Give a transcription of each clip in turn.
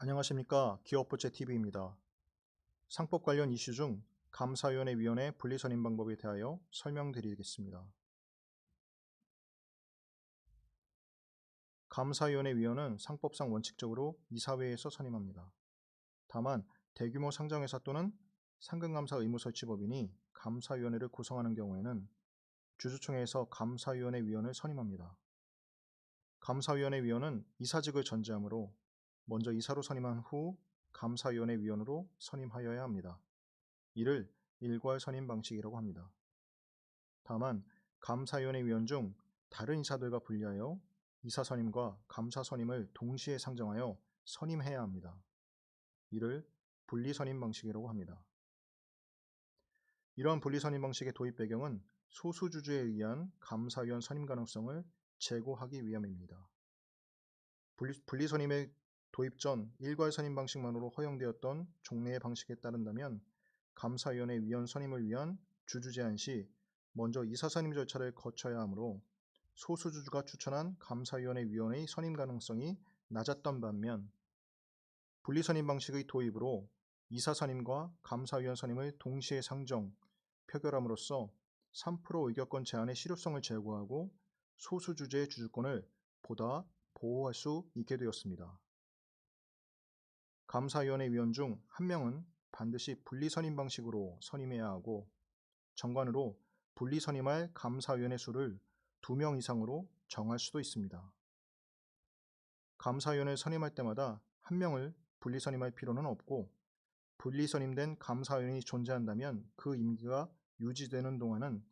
안녕하십니까. 기업부채TV입니다. 상법 관련 이슈 중 감사위원회 위원회 분리선임 방법에 대하여 설명드리겠습니다. 감사위원회 위원은 상법상 원칙적으로 이사회에서 선임합니다. 다만 대규모 상장회사 또는 상근감사 의무설치법인이 감사위원회를 구성하는 경우에는 주주총회에서 감사위원회 위원을 선임합니다. 감사위원회 위원은 이사직을 전제하므로 먼저 이사로 선임한 후 감사위원회 위원으로 선임하여야 합니다. 이를 일괄 선임 방식이라고 합니다. 다만 감사위원회 위원 중 다른 이사들과 분리하여 이사 선임과 감사 선임을 동시에 상정하여 선임해야 합니다. 이를 분리 선임 방식이라고 합니다. 이러한 분리 선임 방식의 도입 배경은 소수주주에 의한 감사위원 선임 가능성을 제고하기 위함입니다. 분리 선임의 도입 전 일괄 선임 방식만으로 허용되었던 종래의 방식에 따른다면 감사위원회 위원 선임을 위한 주주 제안 시 먼저 이사 선임 절차를 거쳐야 하므로 소수주주가 추천한 감사위원회 위원의 선임 가능성이 낮았던 반면 분리 선임 방식의 도입으로 이사 선임과 감사위원 선임을 동시에 상정, 표결함으로써 3% 의결권 제한의 실효성을 제고하고 소수주주의 주주권을 보다 보호할 수 있게 되었습니다. 감사위원회 위원 중 한 명은 반드시 분리 선임 방식으로 선임해야 하고 정관으로 분리 선임할 감사위원회 수를 2명 이상으로 정할 수도 있습니다. 감사위원회를 선임할 때마다 한 명을 분리 선임할 필요는 없고 분리 선임된 감사위원이 존재한다면 그 임기가 유지되는 동안은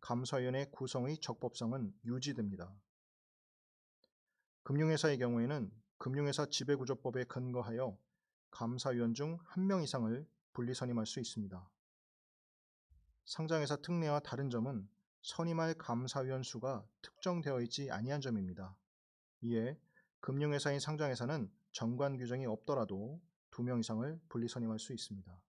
감사위원회 구성의 적법성은 유지됩니다. 금융회사의 경우에는 금융회사 지배구조법에 근거하여 감사위원 중 한 명 이상을 분리 선임할 수 있습니다. 상장회사 특례와 다른 점은 선임할 감사위원 수가 특정되어 있지 아니한 점입니다. 이에 금융회사인 상장회사는 정관 규정이 없더라도 2명 이상을 분리 선임할 수 있습니다.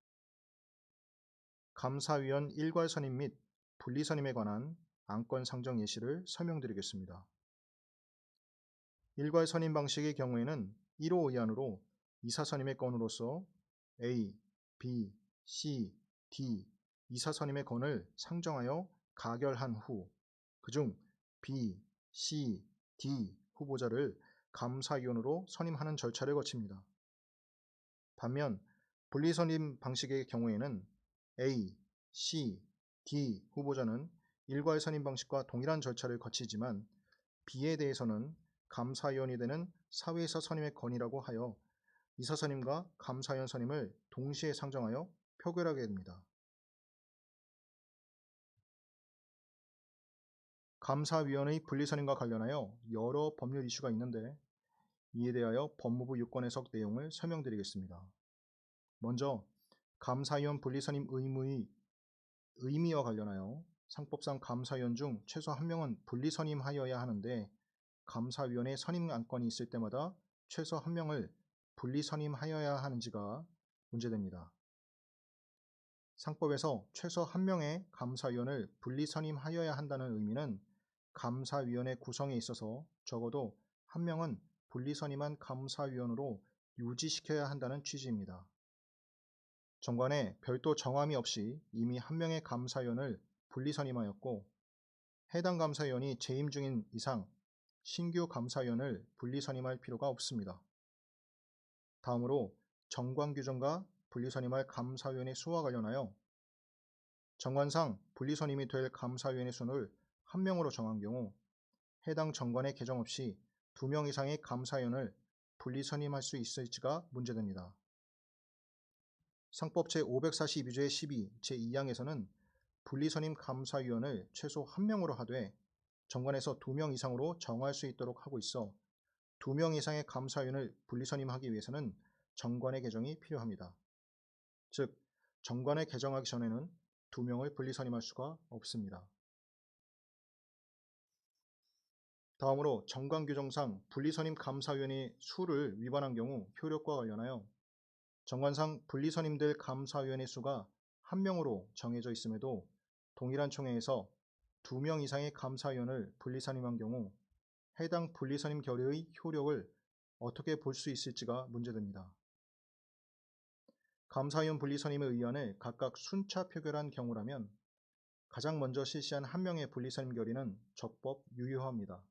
감사위원 일괄 선임 및 분리 선임에 관한 안건 상정 예시를 설명드리겠습니다. 일괄 선임 방식의 경우에는 1호 의안으로 이사 선임의 건으로서 A, B, C, D 이사 선임의 건을 상정하여 가결한 후 그중 B, C, D 후보자를 감사위원으로 선임하는 절차를 거칩니다. 반면 분리 선임 방식의 경우에는 A, C, D 후보자는 일괄 선임 방식과 동일한 절차를 거치지만 B에 대해서는 감사위원이 되는 사회이사 선임의 건이라고 하여 이사 선임과 감사위원 선임을 동시에 상정하여 표결하게 됩니다. 감사위원의 분리선임과 관련하여 여러 법률 이슈가 있는데 이에 대하여 법무부 유권 해석 내용을 설명드리겠습니다. 먼저 감사위원 분리선임 의무의 의미와 관련하여 상법상 감사위원 중 최소 한 명은 분리선임하여야 하는데 감사위원회 선임 안건이 있을 때마다 최소 한 명을 분리선임하여야 하는지가 문제됩니다. 상법에서 최소 한 명의 감사위원을 분리선임하여야 한다는 의미는 감사위원회 구성에 있어서 적어도 한 명은 분리선임한 감사위원으로 유지시켜야 한다는 취지입니다. 정관에 별도 정함이 없이 이미 한 명의 감사위원을 분리선임하였고 해당 감사위원이 재임 중인 이상 신규 감사위원을 분리선임할 필요가 없습니다. 다음으로 정관 규정과 분리선임할 감사위원의 수와 관련하여 정관상 분리선임이 될 감사위원의 수를 한 명으로 정한 경우 해당 정관의 개정 없이 2명 이상의 감사위원을 분리선임할 수 있을지가 문제됩니다. 상법 제542조의 12 제2항에서는 분리선임 감사위원을 최소 1명으로 하되 정관에서 2명 이상으로 정할 수 있도록 하고 있어 2명 이상의 감사위원을 분리선임하기 위해서는 정관의 개정이 필요합니다. 즉, 정관을 개정하기 전에는 2명을 분리선임할 수가 없습니다. 다음으로 정관 규정상 분리선임 감사위원의 수를 위반한 경우 효력과 관련하여 정관상 분리선임될 감사위원의 수가 1명으로 정해져 있음에도 동일한 총회에서 2명 이상의 감사위원을 분리선임한 경우 해당 분리선임 결의의 효력을 어떻게 볼 수 있을지가 문제됩니다. 감사위원 분리선임의 의안을 각각 순차 표결한 경우라면 가장 먼저 실시한 한 명의 분리선임 결의는 적법 유효합니다.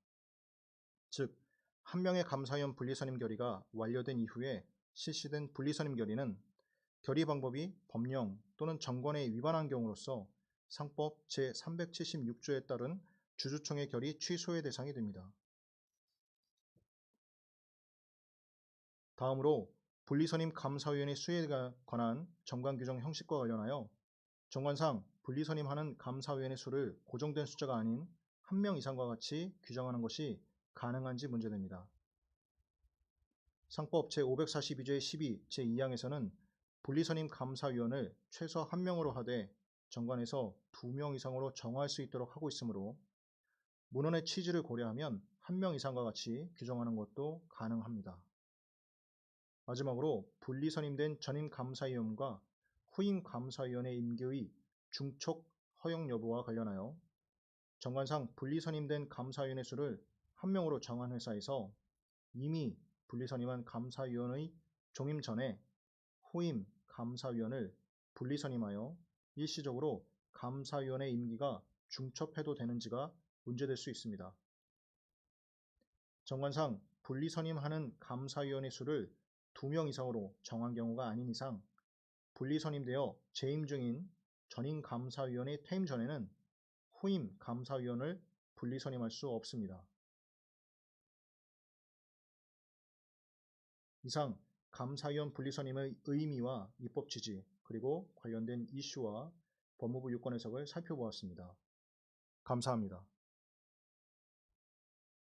즉, 한 명의 감사위원 분리선임 결의가 완료된 이후에 실시된 분리선임 결의는 결의 방법이 법령 또는 정관에 위반한 경우로서 상법 제376조에 따른 주주총회 결의 취소의 대상이 됩니다. 다음으로 분리선임 감사위원회 수에 관한 정관 규정 형식과 관련하여 정관상 분리선임하는 감사위원의 수를 고정된 숫자가 아닌 한 명 이상과 같이 규정하는 것이 가능한지 문제됩니다. 상법 제542조의 12 제2항에서는 분리선임 감사위원을 최소 한 명으로 하되 정관에서 2명 이상으로 정할 수 있도록 하고 있으므로 문헌의 취지를 고려하면 한 명 이상과 같이 규정하는 것도 가능합니다. 마지막으로 분리선임된 전임 감사위원과 후임 감사위원의 임기의 중촉 허용 여부와 관련하여 정관상 분리선임된 감사위원의 수를 한 명으로 정한 회사에서 이미 분리선임한 감사위원의 종임 전에 후임 감사위원을 분리선임하여 일시적으로 감사위원의 임기가 중첩해도 되는지가 문제될 수 있습니다. 정관상 분리선임하는 감사위원의 수를 2명 이상으로 정한 경우가 아닌 이상 분리선임되어 재임 중인 전임 감사위원의 퇴임 전에는 후임 감사위원을 분리선임할 수 없습니다. 이상 감사위원 분리선임의 의미와 입법 취지 그리고 관련된 이슈와 법무부 유권 해석을 살펴보았습니다. 감사합니다.